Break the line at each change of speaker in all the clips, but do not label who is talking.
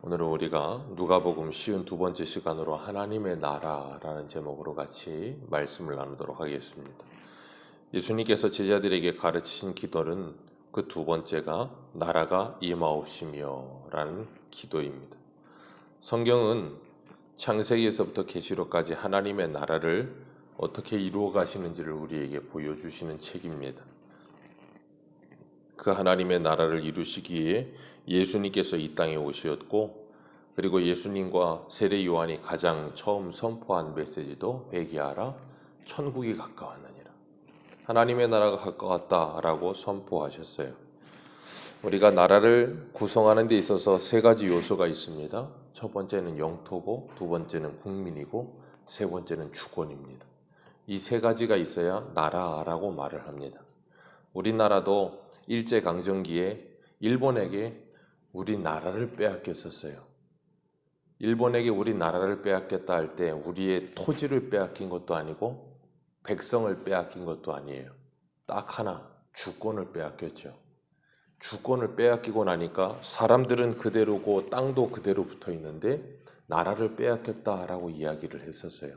오늘은 우리가 누가복음 52번째 시간으로 하나님의 나라라는 제목으로 같이 말씀을 나누도록 하겠습니다. 예수님께서 제자들에게 가르치신 기도는 그 두 번째가 나라가 임하옵시며 라는 기도입니다. 성경은 창세기에서부터 계시록까지 하나님의 나라를 어떻게 이루어 가시는지를 우리에게 보여주시는 책입니다. 그 하나님의 나라를 이루시기 위해 예수님께서 이 땅에 오셨고, 그리고 예수님과 세례 요한이 가장 처음 선포한 메시지도 회개하라, 천국이 가까웠느니라, 하나님의 나라가 가까웠다라고 선포하셨어요. 우리가 나라를 구성하는 데 있어서 세 가지 요소가 있습니다. 첫 번째는 영토고, 두 번째는 국민이고, 세 번째는 주권입니다. 이 세 가지가 있어야 나라라고 말을 합니다. 우리나라도 일제강점기에 일본에게 우리 나라를 빼앗겼었어요. 일본에게 우리 나라를 빼앗겼다 할 때 우리의 토지를 빼앗긴 것도 아니고 백성을 빼앗긴 것도 아니에요. 딱 하나, 주권을 빼앗겼죠. 주권을 빼앗기고 나니까 사람들은 그대로고 땅도 그대로 붙어 있는데 나라를 빼앗겼다라고 이야기를 했었어요.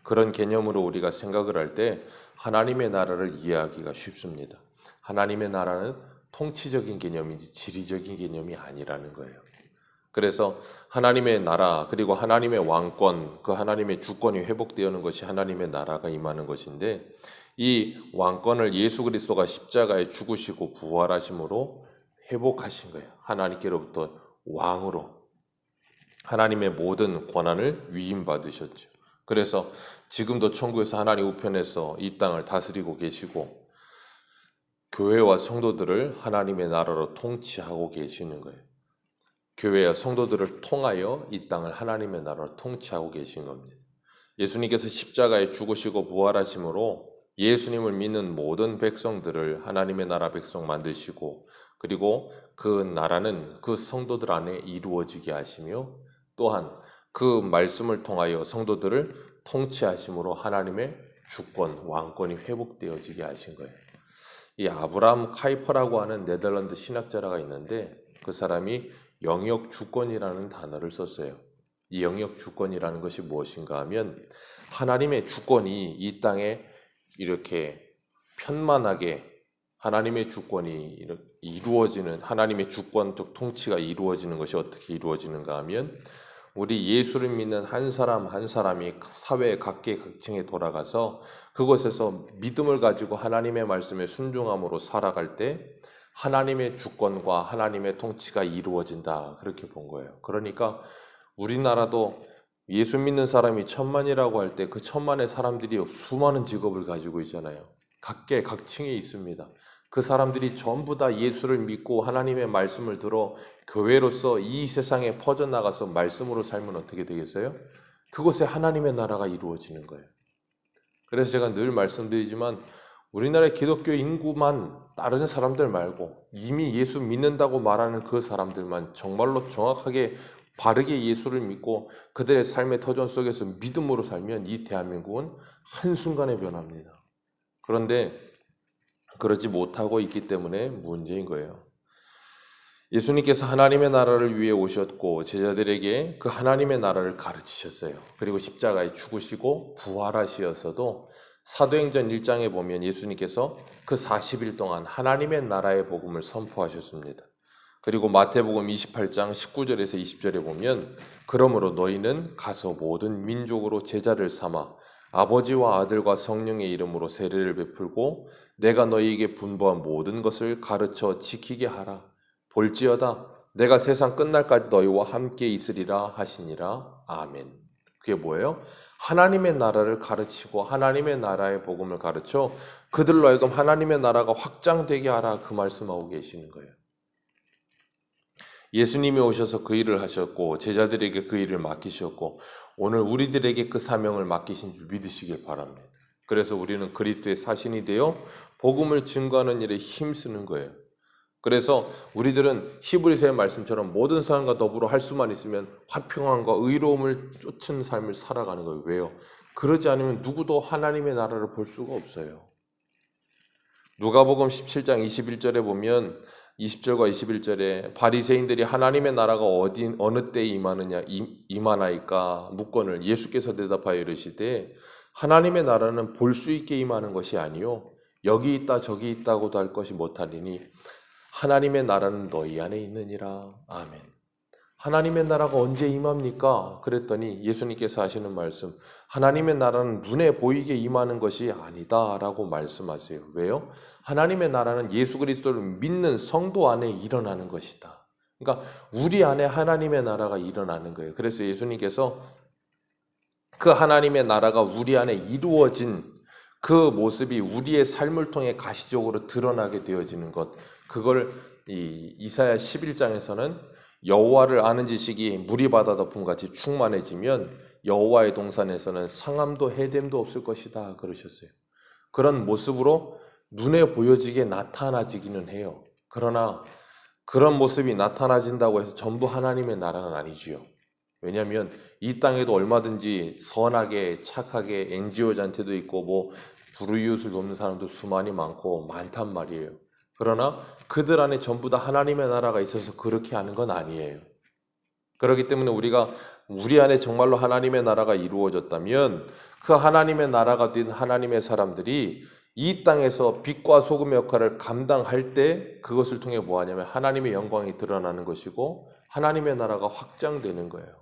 그런 개념으로 우리가 생각을 할 때 하나님의 나라를 이해하기가 쉽습니다. 하나님의 나라는 통치적인 개념이지 지리적인 개념이 아니라는 거예요. 그래서 하나님의 나라 그리고 하나님의 왕권, 그 하나님의 주권이 회복되는 것이 하나님의 나라가 임하는 것인데, 이 왕권을 예수 그리스도가 십자가에 죽으시고 부활하심으로 회복하신 거예요. 하나님께로부터 왕으로 하나님의 모든 권한을 위임받으셨죠. 그래서 지금도 천국에서 하나님 우편에서 이 땅을 다스리고 계시고 교회와 성도들을 하나님의 나라로 통치하고 계시는 거예요. 교회와 성도들을 통하여 이 땅을 하나님의 나라로 통치하고 계신 겁니다. 예수님께서 십자가에 죽으시고 부활하심으로 예수님을 믿는 모든 백성들을 하나님의 나라 백성 만드시고, 그리고 그 나라는 그 성도들 안에 이루어지게 하시며, 또한 그 말씀을 통하여 성도들을 통치하심으로 하나님의 주권, 왕권이 회복되어지게 하신 거예요. 이 아브라함 카이퍼라고 하는 네덜란드 신학자가 있는데, 그 사람이 영역 주권이라는 단어를 썼어요. 이 영역 주권이라는 것이 무엇인가 하면, 하나님의 주권이 이 땅에 이렇게 편만하게 하나님의 주권이 이루어지는, 하나님의 주권적 통치가 이루어지는 것이 어떻게 이루어지는가 하면, 우리 예수를 믿는 한 사람 한 사람이 사회 각계각층에 돌아가서 그곳에서 믿음을 가지고 하나님의 말씀에 순종함으로 살아갈 때 하나님의 주권과 하나님의 통치가 이루어진다, 그렇게 본 거예요. 그러니까 우리나라도 예수 믿는 사람이 1000만이라고 할 때 그 1000만의 사람들이 수많은 직업을 가지고 있잖아요. 각계각층에 있습니다. 그 사람들이 전부 다 예수를 믿고 하나님의 말씀을 들어 교회로서 이 세상에 퍼져나가서 말씀으로 살면 어떻게 되겠어요? 그곳에 하나님의 나라가 이루어지는 거예요. 그래서 제가 늘 말씀드리지만, 우리나라의 기독교 인구만, 다른 사람들 말고 이미 예수 믿는다고 말하는 그 사람들만 정말로 정확하게 바르게 예수를 믿고 그들의 삶의 터전 속에서 믿음으로 살면 이 대한민국은 한순간에 변합니다. 그런데 그러지 못하고 있기 때문에 문제인 거예요. 예수님께서 하나님의 나라를 위해 오셨고 제자들에게 그 하나님의 나라를 가르치셨어요. 그리고 십자가에 죽으시고 부활하시어서도 사도행전 1장에 보면 예수님께서 그 40일 동안 하나님의 나라의 복음을 선포하셨습니다. 그리고 마태복음 28장 19절에서 20절에 보면, 그러므로 너희는 가서 모든 민족으로 제자를 삼아 아버지와 아들과 성령의 이름으로 세례를 베풀고 내가 너희에게 분부한 모든 것을 가르쳐 지키게 하라. 볼지어다 내가 세상 끝날까지 너희와 함께 있으리라 하시니라. 아멘. 그게 뭐예요? 하나님의 나라를 가르치고 하나님의 나라의 복음을 가르쳐 그들로 하여금 하나님의 나라가 확장되게 하라, 그 말씀하고 계시는 거예요. 예수님이 오셔서 그 일을 하셨고 제자들에게 그 일을 맡기셨고 오늘 우리들에게 그 사명을 맡기신 줄 믿으시길 바랍니다. 그래서 우리는 그리스도의 사신이 되어 복음을 증거하는 일에 힘쓰는 거예요. 그래서 우리들은 히브리서의 말씀처럼 모든 사람과 더불어 할 수만 있으면 화평함과 의로움을 쫓은 삶을 살아가는 거예요. 왜요? 그러지 않으면 누구도 하나님의 나라를 볼 수가 없어요. 누가복음 17장 21절에 보면 20절과 21절에 바리새인들이 하나님의 나라가 어느 때에 임하나이까 묻거늘 예수께서 대답하여 이르시되 하나님의 나라는 볼 수 있게 임하는 것이 아니요 여기 있다 저기 있다고도 할 것이 못하리니 하나님의 나라는 너희 안에 있느니라. 아멘. 하나님의 나라가 언제 임합니까? 그랬더니 예수님께서 하시는 말씀, 하나님의 나라는 눈에 보이게 임하는 것이 아니다 라고 말씀하세요. 왜요? 하나님의 나라는 예수 그리스도를 믿는 성도 안에 일어나는 것이다. 그러니까 우리 안에 하나님의 나라가 일어나는 거예요. 그래서 예수님께서 그 하나님의 나라가 우리 안에 이루어진 그 모습이 우리의 삶을 통해 가시적으로 드러나게 되어지는 것, 그걸 이사야 11장에서는 여호와를 아는 지식이 물이 바다 덮음 같이 충만해지면 여호와의 동산에서는 상함도 해됨도 없을 것이다 그러셨어요. 그런 모습으로 눈에 보여지게 나타나지기는 해요. 그러나 그런 모습이 나타나진다고 해서 전부 하나님의 나라는 아니지요. 왜냐하면 이 땅에도 얼마든지 선하게 착하게 NGO 잔치도 있고 불우이웃을 돕는 사람도 수많이 많단 말이에요. 그러나 그들 안에 전부 다 하나님의 나라가 있어서 그렇게 하는 건 아니에요. 그렇기 때문에 우리가 우리 안에 정말로 하나님의 나라가 이루어졌다면 그 하나님의 나라가 된 하나님의 사람들이 이 땅에서 빛과 소금의 역할을 감당할 때 그것을 통해 뭐 하냐면 하나님의 영광이 드러나는 것이고 하나님의 나라가 확장되는 거예요.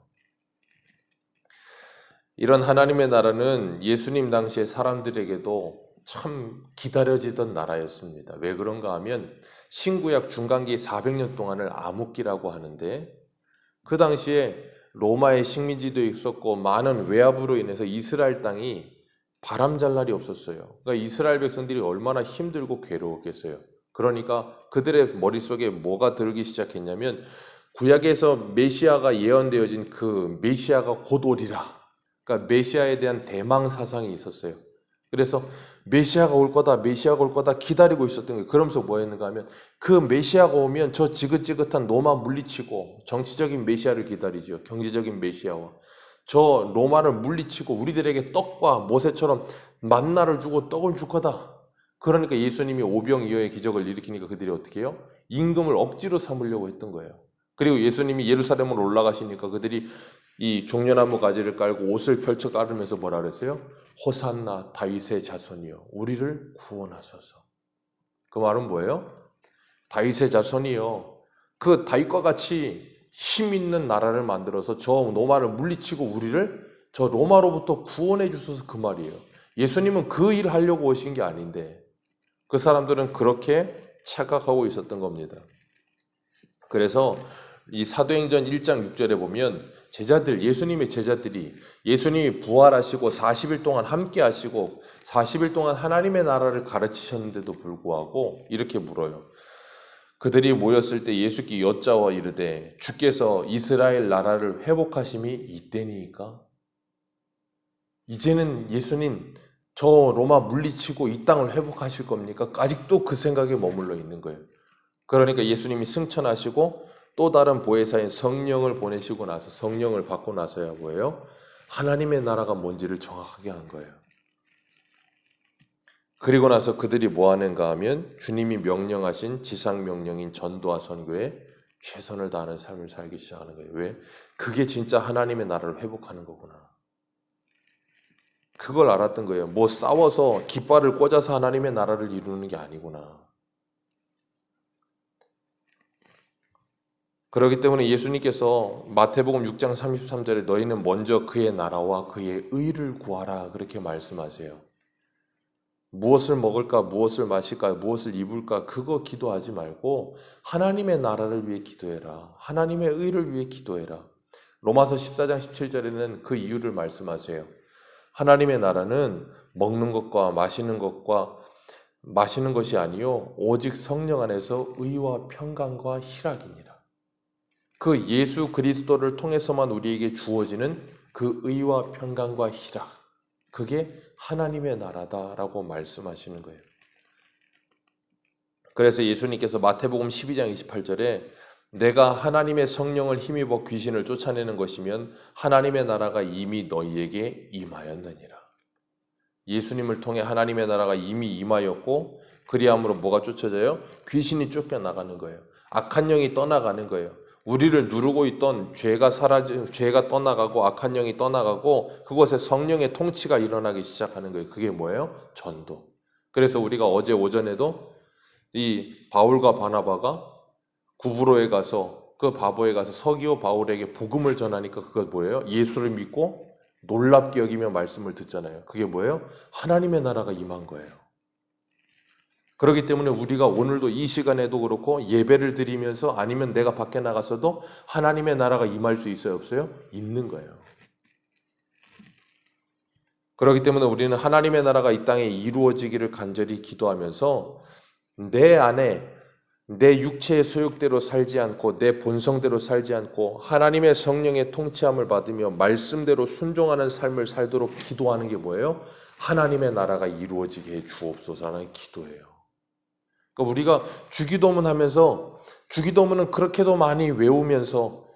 이런 하나님의 나라는 예수님 당시의 사람들에게도 참 기다려지던 나라였습니다. 왜 그런가 하면 신구약 중간기 400년 동안을 암흑기라고 하는데 그 당시에 로마의 식민지도 있었고 많은 외압으로 인해서 이스라엘 땅이 바람잘 날이 없었어요. 그러니까 이스라엘 백성들이 얼마나 힘들고 괴로웠겠어요. 그러니까 그들의 머릿속에 뭐가 들기 시작했냐면 구약에서 메시아가 예언되어진 그 메시아가 곧 오리라. 그러니까 메시아에 대한 대망 사상이 있었어요. 그래서 메시아가 올 거다 기다리고 있었던 거예요. 그러면서 뭐 했는가 하면 그 메시아가 오면 저 지긋지긋한 로마 물리치고 정치적인 메시아를 기다리죠. 경제적인 메시아와 저 로마를 물리치고 우리들에게 떡과 모세처럼 만나를 주고 떡을 줄 거다. 그러니까 예수님이 오병이어의 기적을 일으키니까 그들이 어떻게 해요? 임금을 억지로 삼으려고 했던 거예요. 그리고 예수님이 예루살렘으로 올라가시니까 그들이 이 종려나무 가지를 깔고 옷을 펼쳐 깔으면서 뭐라 그랬어요? 호산나 다윗의 자손이여 우리를 구원하소서. 그 말은 뭐예요? 다윗의 자손이여 그 다윗과 같이 힘 있는 나라를 만들어서 저 로마를 물리치고 우리를 저 로마로부터 구원해 주소서 그 말이에요. 예수님은 그 일을 하려고 오신 게 아닌데 그 사람들은 그렇게 착각하고 있었던 겁니다. 그래서 이 사도행전 1장 6절에 보면 예수님의 제자들이 예수님이 부활하시고 40일 동안 함께 하시고 40일 동안 하나님의 나라를 가르치셨는데도 불구하고 이렇게 물어요. 그들이 모였을 때 예수께 여짜와 이르되 주께서 이스라엘 나라를 회복하심이 이때니까? 이제는 예수님 저 로마 물리치고 이 땅을 회복하실 겁니까? 아직도 그 생각에 머물러 있는 거예요. 그러니까 예수님이 승천하시고 또 다른 보혜사인 성령을 보내시고 나서 성령을 받고 나서야 뭐예요? 하나님의 나라가 뭔지를 정확하게 한 거예요. 그리고 나서 그들이 뭐 하는가 하면 주님이 명령하신 지상명령인 전도와 선교에 최선을 다하는 삶을 살기 시작하는 거예요. 왜? 그게 진짜 하나님의 나라를 회복하는 거구나. 그걸 알았던 거예요. 뭐 싸워서 깃발을 꽂아서 하나님의 나라를 이루는 게 아니구나. 그렇기 때문에 예수님께서 마태복음 6장 33절에 너희는 먼저 그의 나라와 그의 의를 구하라 그렇게 말씀하세요. 무엇을 먹을까, 무엇을 마실까, 무엇을 입을까 그거 기도하지 말고 하나님의 나라를 위해 기도해라. 하나님의 의를 위해 기도해라. 로마서 14장 17절에는 그 이유를 말씀하세요. 하나님의 나라는 먹는 것과 마시는 것이 아니요 오직 성령 안에서 의와 평강과 희락이니라. 그 예수 그리스도를 통해서만 우리에게 주어지는 그 의와 평강과 희락, 그게 하나님의 나라다라고 말씀하시는 거예요. 그래서 예수님께서 마태복음 12장 28절에 내가 하나님의 성령을 힘입어 귀신을 쫓아내는 것이면 하나님의 나라가 이미 너희에게 임하였느니라. 예수님을 통해 하나님의 나라가 이미 임하였고 그리함으로 뭐가 쫓아져요? 귀신이 쫓겨나가는 거예요. 악한 영이 떠나가는 거예요. 우리를 누르고 있던 죄가 떠나가고 악한 영이 떠나가고 그곳에 성령의 통치가 일어나기 시작하는 거예요. 그게 뭐예요? 전도. 그래서 우리가 어제 오전에도 이 바울과 바나바가 구브로에 가서 그 바보에 가서 서기오 바울에게 복음을 전하니까 그거 뭐예요? 예수를 믿고 놀랍게 여기며 말씀을 듣잖아요. 그게 뭐예요? 하나님의 나라가 임한 거예요. 그렇기 때문에 우리가 오늘도 이 시간에도 그렇고 예배를 드리면서 아니면 내가 밖에 나가서도 하나님의 나라가 임할 수 있어요? 없어요? 있는 거예요. 그렇기 때문에 우리는 하나님의 나라가 이 땅에 이루어지기를 간절히 기도하면서 내 안에 내 육체의 소욕대로 살지 않고 내 본성대로 살지 않고 하나님의 성령의 통치함을 받으며 말씀대로 순종하는 삶을 살도록 기도하는 게 뭐예요? 하나님의 나라가 이루어지게 해 주옵소서라는 기도예요. 그러니까 우리가 주기도문 하면서 주기도문은 그렇게도 많이 외우면서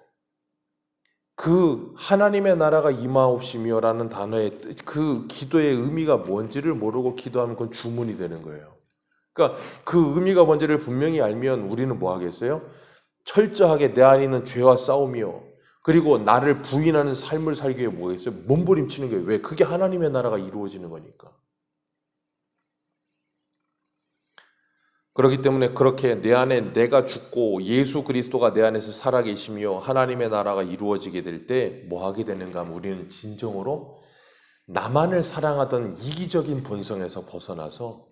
그 하나님의 나라가 임하옵시며라는 단어의 그 기도의 의미가 뭔지를 모르고 기도하면 그건 주문이 되는 거예요. 그러니까 그 의미가 뭔지를 분명히 알면 우리는 뭐 하겠어요? 철저하게 내 안에 있는 죄와 싸우며 그리고 나를 부인하는 삶을 살기 위해 뭐겠어요? 몸부림치는 거예요. 왜? 그게 하나님의 나라가 이루어지는 거니까. 그렇기 때문에 그렇게 내 안에 내가 죽고 예수 그리스도가 내 안에서 살아계시며 하나님의 나라가 이루어지게 될 때 뭐 하게 되는가 하면 우리는 진정으로 나만을 사랑하던 이기적인 본성에서 벗어나서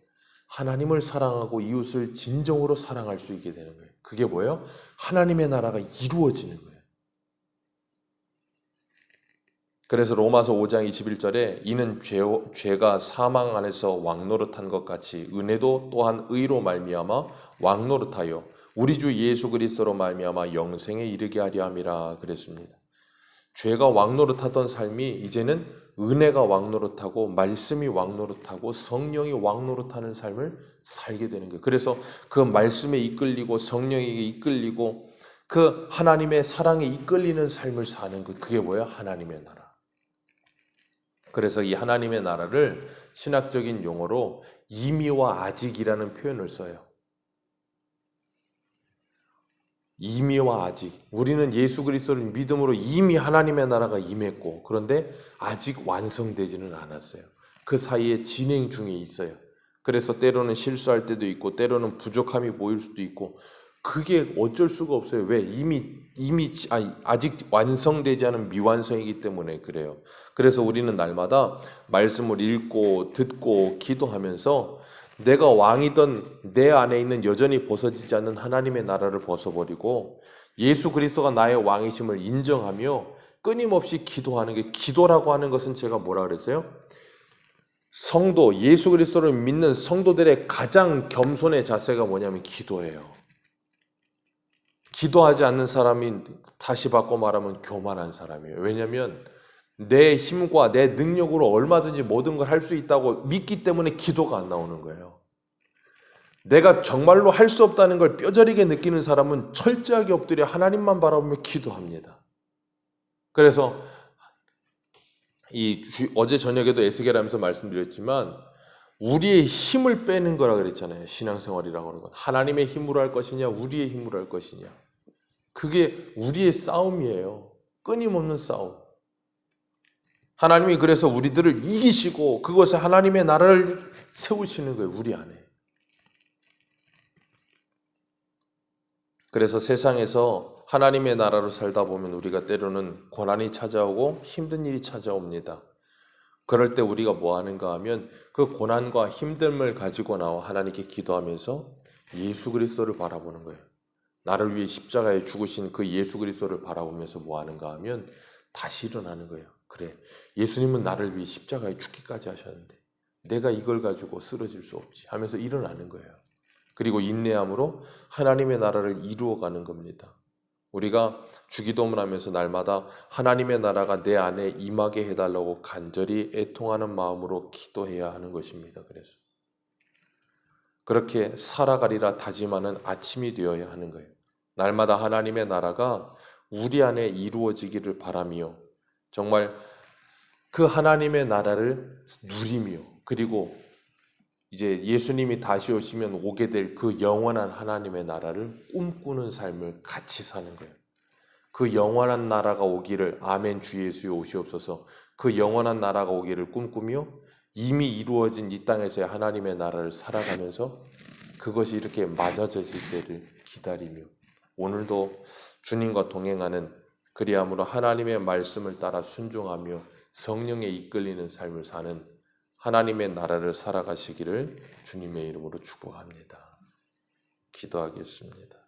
하나님을 사랑하고 이웃을 진정으로 사랑할 수 있게 되는 거예요. 그게 뭐예요? 하나님의 나라가 이루어지는 거예요. 그래서 로마서 5장 21절에 이는 죄가 사망 안에서 왕노릇한 것 같이 은혜도 또한 의로 말미암아 왕노릇하여 우리 주 예수 그리스도로 말미암아 영생에 이르게 하려 함이라 그랬습니다. 죄가 왕노릇하던 삶이 이제는 은혜가 왕노릇하고 말씀이 왕노릇하고 성령이 왕노릇하는 삶을 살게 되는 거예요. 그래서 그 말씀에 이끌리고 성령에게 이끌리고 그 하나님의 사랑에 이끌리는 삶을 사는 것, 그게 뭐예요? 하나님의 나라. 그래서 이 하나님의 나라를 신학적인 용어로 이미와 아직이라는 표현을 써요. 이미와 아직. 우리는 예수 그리스도를 믿음으로 이미 하나님의 나라가 임했고 그런데 아직 완성되지는 않았어요. 그 사이에 진행 중에 있어요. 그래서 때로는 실수할 때도 있고 때로는 부족함이 보일 수도 있고 그게 어쩔 수가 없어요. 왜? 아직 완성되지 않은 미완성이기 때문에 그래요. 그래서 우리는 날마다 말씀을 읽고 듣고 기도하면서 내가 왕이던 내 안에 있는 여전히 벗어지지 않는 하나님의 나라를 벗어버리고 예수 그리스도가 나의 왕이심을 인정하며 끊임없이 기도하는 게, 기도라고 하는 것은 제가 뭐라 그랬어요? 성도, 예수 그리스도를 믿는 성도들의 가장 겸손의 자세가 뭐냐면 기도예요. 기도하지 않는 사람이 다시 바꿔 말하면 교만한 사람이에요. 왜냐하면 내 힘과 내 능력으로 얼마든지 모든 걸 할 수 있다고 믿기 때문에 기도가 안 나오는 거예요. 내가 정말로 할 수 없다는 걸 뼈저리게 느끼는 사람은 철저하게 엎드려 하나님만 바라보며 기도합니다. 그래서 어제 저녁에도 에스겔하면서 말씀드렸지만 우리의 힘을 빼는 거라 그랬잖아요. 신앙생활이라고 하는 건. 하나님의 힘으로 할 것이냐 우리의 힘으로 할 것이냐. 그게 우리의 싸움이에요. 끊임없는 싸움. 하나님이 그래서 우리들을 이기시고 그것에 하나님의 나라를 세우시는 거예요. 우리 안에. 그래서 세상에서 하나님의 나라로 살다 보면 우리가 때로는 고난이 찾아오고 힘든 일이 찾아옵니다. 그럴 때 우리가 뭐 하는가 하면 그 고난과 힘듦을 가지고 나와 하나님께 기도하면서 예수 그리스도를 바라보는 거예요. 나를 위해 십자가에 죽으신 그 예수 그리스도를 바라보면서 뭐 하는가 하면 다시 일어나는 거예요. 그래, 예수님은 나를 위해 십자가에 죽기까지 하셨는데 내가 이걸 가지고 쓰러질 수 없지 하면서 일어나는 거예요. 그리고 인내함으로 하나님의 나라를 이루어가는 겁니다. 우리가 주기도문 하면서 날마다 하나님의 나라가 내 안에 임하게 해달라고 간절히 애통하는 마음으로 기도해야 하는 것입니다. 그래서 그렇게 살아가리라 다짐하는 아침이 되어야 하는 거예요. 날마다 하나님의 나라가 우리 안에 이루어지기를 바라며 정말 그 하나님의 나라를 누리며 그리고 이제 예수님이 다시 오시면 오게 될 그 영원한 하나님의 나라를 꿈꾸는 삶을 같이 사는 거예요. 그 영원한 나라가 오기를 아멘 주 예수여 오시옵소서. 그 영원한 나라가 오기를 꿈꾸며 이미 이루어진 이 땅에서의 하나님의 나라를 살아가면서 그것이 이렇게 맞아져질 때를 기다리며 오늘도 주님과 동행하는 그리함으로 하나님의 말씀을 따라 순종하며 성령에 이끌리는 삶을 사는 하나님의 나라를 살아가시기를 주님의 이름으로 축복합니다. 기도하겠습니다.